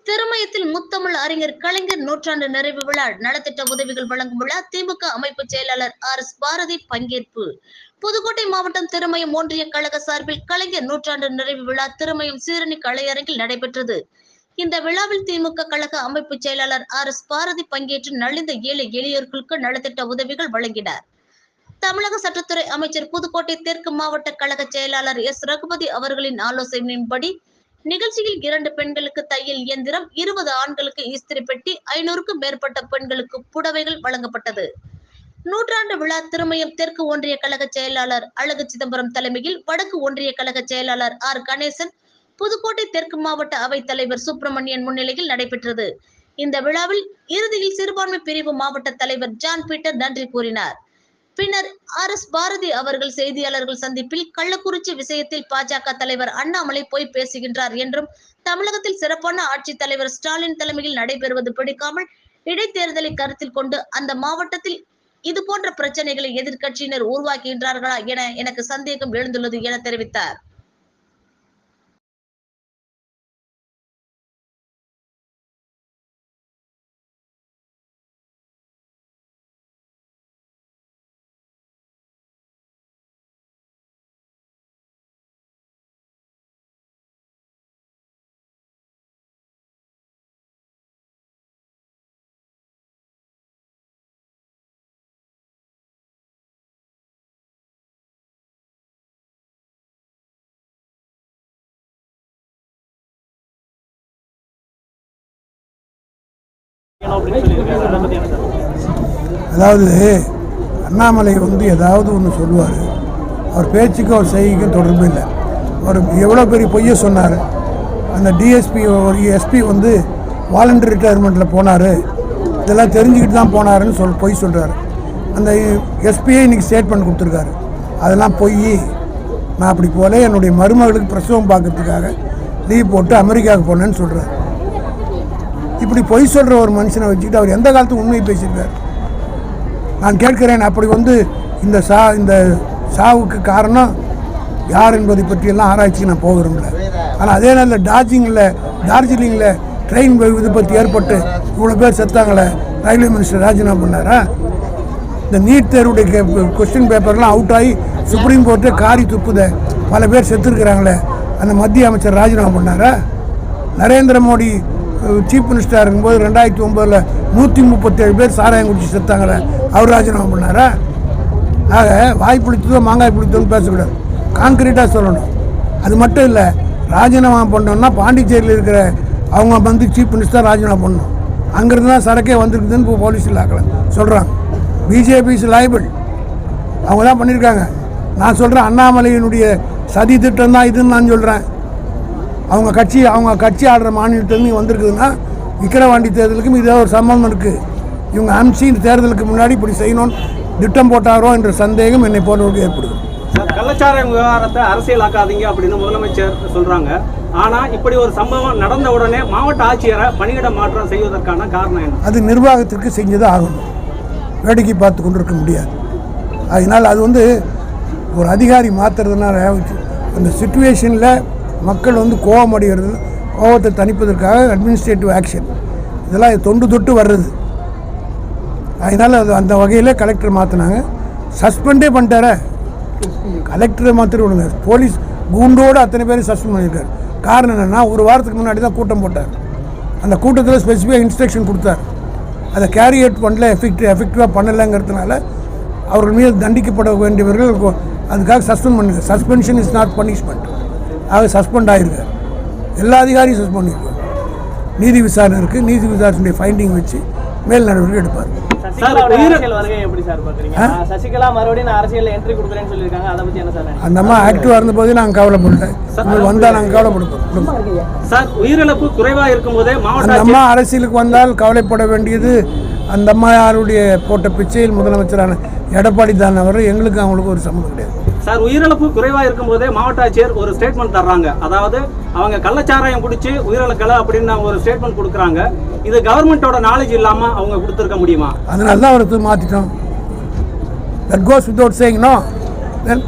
திருமயத்தில் முத்தமிழ் அறிஞர் கலைஞர் நூற்றாண்டு நிறைவு விழா நலத்திட்ட உதவிகள் வழங்கும் விழா திமுக அமைப்பு செயலாளர் RS பாரதி பங்கேற்பு. புதுக்கோட்டை மாவட்டம் திருமயம் ஒன்றிய கழக சார்பில் கலைஞர் நூற்றாண்டு நிறைவு விழா திருமயம் சீரணி கலையரங்கில் நடைபெற்றது. இந்த விழாவில் திமுக கழக அமைப்பு செயலாளர் RS பாரதி பங்கேற்று நலிந்த ஏழை எளியோர்களுக்கு நலத்திட்ட உதவிகள் வழங்கினார். தமிழக சட்டத்துறை அமைச்சர் புதுக்கோட்டை தெற்கு மாவட்ட கழக செயலாளர் S ரகுபதி அவர்களின் ஆலோசனையின்படி நிகழ்ச்சியில் 2 பெண்களுக்கு தையல் இயந்திரம், 20 ஆண்களுக்கு இஸ்திரி பெட்டி, 500க்கும் மேற்பட்ட பெண்களுக்கு புடவைகள் வழங்கப்பட்டது. நூற்றாண்டு விழா திருமயம் தெற்கு ஒன்றிய கழக செயலாளர் அழகு சிதம்பரம் தலைமையில், வடக்கு ஒன்றிய கழக செயலாளர் R கணேசன், புதுக்கோட்டை தெற்கு மாவட்ட அவைத் தலைவர் சுப்பிரமணியன் முன்னிலையில் நடைபெற்றது. இந்த விழாவில் இறுதியில் சிறுபான்மை பிரிவு மாவட்ட தலைவர் ஜான் பீட்டர் நன்றி கூறினார். பின்னர் RS பாரதி அவர்கள் செய்தியாளர்கள் சந்திப்பில் கள்ளக்குறிச்சி விஷயத்தில் பாஜக தலைவர் அண்ணாமலை போய் பேசுகின்றார் என்றும், தமிழகத்தில் சிறப்பான ஆட்சி தலைவர் ஸ்டாலின் தலைமையில் நடைபெறுவது பிடிக்காமல் இடைத்தேர்தலை கருத்தில் கொண்டு அந்த மாவட்டத்தில் இதுபோன்ற பிரச்சனைகளை எதிர்க்கட்சியினர் உருவாக்குகின்றார்களா என எனக்கு சந்தேகம் எழுந்துள்ளது என தெரிவித்தார். அதாவது அண்ணாமலை ஏதாவது ஒன்று சொல்லுவார், அவர் பேச்சுக்கும் அவர் செய்கைக்கும் தொடர்பு இல்லை. அவர் எவ்வளோ பெரிய பொய்யை சொன்னார். அந்த டிஎஸ்பி ஒரு எஸ்பி வாலண்டரி ரிட்டையர்மெண்ட்டில் போனார், இதெல்லாம் தெரிஞ்சுக்கிட்டு தான் போனாருன்னு பொய் சொல்கிறார். அந்த எஸ்பியை இன்றைக்கி ஸ்டேட்மெண்ட் கொடுத்துருக்காரு, அதெல்லாம் பொய். நான் அப்படி போல என்னுடைய மருமகளுக்கு பிரசவம் பார்க்கறதுக்காக லீவ் போட்டு அமெரிக்காவுக்கு போனேன்னு சொல்கிறார். இப்படி பொய் சொல்கிற ஒரு மனுஷனை வச்சுக்கிட்டு அவர் எந்த காலத்துக்கு உண்மையை பேசியிருக்கார்? நான் கேட்கிறேன். அப்படி இந்த சாவுக்கு காரணம் யார் என்பதை பற்றியெல்லாம் ஆராய்ச்சிக்கு நான் போக விரும்பல. ஆனால் அதே நேரத்தில் டார்ஜிலிங்கில் ட்ரெயின் விபத்து ஏற்பட்டு இவ்வளோ பேர் செத்தாங்களே, ரயில்வே மினிஸ்டர் ராஜினாமா பண்ணாரா? இந்த நீட் தேர்வுடைய கொஸ்டின் பேப்பர்லாம் அவுட் ஆகி சுப்ரீம் கோர்ட்டே காரி துப்புத பல பேர் செத்துருக்கிறாங்களே, அந்த மத்திய அமைச்சர் ராஜினாமா பண்ணாரா? நரேந்திர மோடி சீஃப் மினிஸ்டராக இருக்கும்போது 2009 137 பேர் சாராயம் குடிச்சு செத்தாங்களே, அவர் ராஜினாமா பண்ணாரா? ஆக வாய் பிடிச்சதோ மாங்காய் பிடிச்சதோன்னு பேசக்கூடாது, கான்கிரீட்டாக சொல்லணும். அது மட்டும் இல்லை, ராஜினாமா பண்ணோன்னா பாண்டிச்சேரியில் இருக்கிற அவங்க சீஃப் மினிஸ்டர் ராஜினாமா பண்ணணும். அங்கேருந்து தான் சரக்கே வந்திருக்குதுன்னு இப்போ போலீஸில் சொல்கிறாங்க. பிஜேபி இஸ் லைபிள், அவங்க தான் பண்ணியிருக்காங்க. நான் சொல்கிறேன், அண்ணாமலையினுடைய சதி திட்டம் தான் இதுன்னு நான் சொல்கிறேன். அவங்க கட்சி ஆடுற மாநிலத்திலேருந்து வந்திருக்குதுன்னா விக்கிரவாண்டி தேர்தலுக்கும் இதே ஒரு சம்பந்தம் இருக்குது. இவங்க அம்சி தேர்தலுக்கு முன்னாடி இப்படி செய்யணும்னு திட்டம் போட்டாரோ என்ற சந்தேகம் என்னை போன்றவர்களுக்கு ஏற்படுது. கள்ளச்சாராயம் விவகாரத்தை அரசியலாக்காதீங்க அப்படின்னு முதலமைச்சர் சொல்கிறாங்க. ஆனால் இப்படி ஒரு சம்பவம் நடந்த உடனே மாவட்ட ஆட்சியரை பணியிட மாற்றம் செய்வதற்கான காரணம் என்ன? அது நிர்வாகத்திற்கு செஞ்சது ஆகணும், வேடிக்கை பார்த்து கொண்டு இருக்க முடியாது. அதனால் அது ஒரு அதிகாரி மாற்றுறதுனால அந்த சிச்சுவேஷனில் மக்கள் கோபம் அடைகிறது, கோபத்தை தணிப்பதற்காக அட்மினிஸ்ட்ரேட்டிவ் ஆக்ஷன் இதெல்லாம் தொட்டு வர்றது. அதனால் அந்த வகையில் கலெக்டர் மாற்றினாங்க. சஸ்பெண்டே பண்ணிட்டார, கலெக்டரை மாற்றி விடுங்க. போலீஸ் கூண்டோடு அத்தனை பேரும் சஸ்பெண்ட் பண்ணியிருக்காரு. காரணம் என்னென்னா, ஒரு வாரத்துக்கு முன்னாடி தான் கூட்டம் போட்டார். அந்த கூட்டத்தில் ஸ்பெசிஃபிக்காக இன்ஸ்ட்ரக்ஷன் கொடுத்தார். அதை கேரி அவுட் பண்ணல, எஃபெக்டிவாக பண்ணலைங்கிறதுனால அவர்கள் மீது தண்டிக்கப்பட வேண்டியவர்கள் அதுக்காக சஸ்பெண்ட் பண்ணுங்க. Suspension is not punishment. ஆக சஸ்பெண்ட் ஆகிருக்கார். எல்லா அதிகாரியும் சஸ்பெண்ட் பண்ணியிருக்காங்க. நீதி விசாரணை இருக்குது, நீதி விசாரணையுடைய ஃபைண்டிங் வச்சு மேல் நடவடிக்கை எடுப்பார். அந்த அம்மா ஆக்டிவாக இருந்தபோதே நாங்கள் கவலைப்பட்டேன், வந்தால் நாங்கள் கவலைப்படுத்தோம். உயிரிழப்பு குறைவாக இருக்கும் போதே அந்த அம்மா அரசியலுக்கு வந்தால் கவலைப்பட வேண்டியது அந்த அம்மா யாருடைய போட்ட பிச்சையில் முதலமைச்சரான எடப்பாடி தான். அவர் எங்களுக்கு அவங்களுக்கு ஒரு சம்மந்தம் கிடையாது. சார், உயிரிழப்பு குறைவாக இருக்கும் போதே மாவட்ட ஆட்சியர் ஒரு ஸ்டேட்மெண்ட் தர்றாங்க. அதாவது அவங்க கள்ளச்சாராயம் குடிச்சு உயிரிழக்கலை அப்படின்னு ஒரு ஸ்டேட்மெண்ட் கொடுக்குறாங்க. இது கவர்மெண்ட்டோட நாலேஜ் இல்லாமல் அவங்க கொடுத்துருக்க முடியுமா? அதனால தான் அவருக்கு மாற்றிட்டோம். That goes without saying no. Then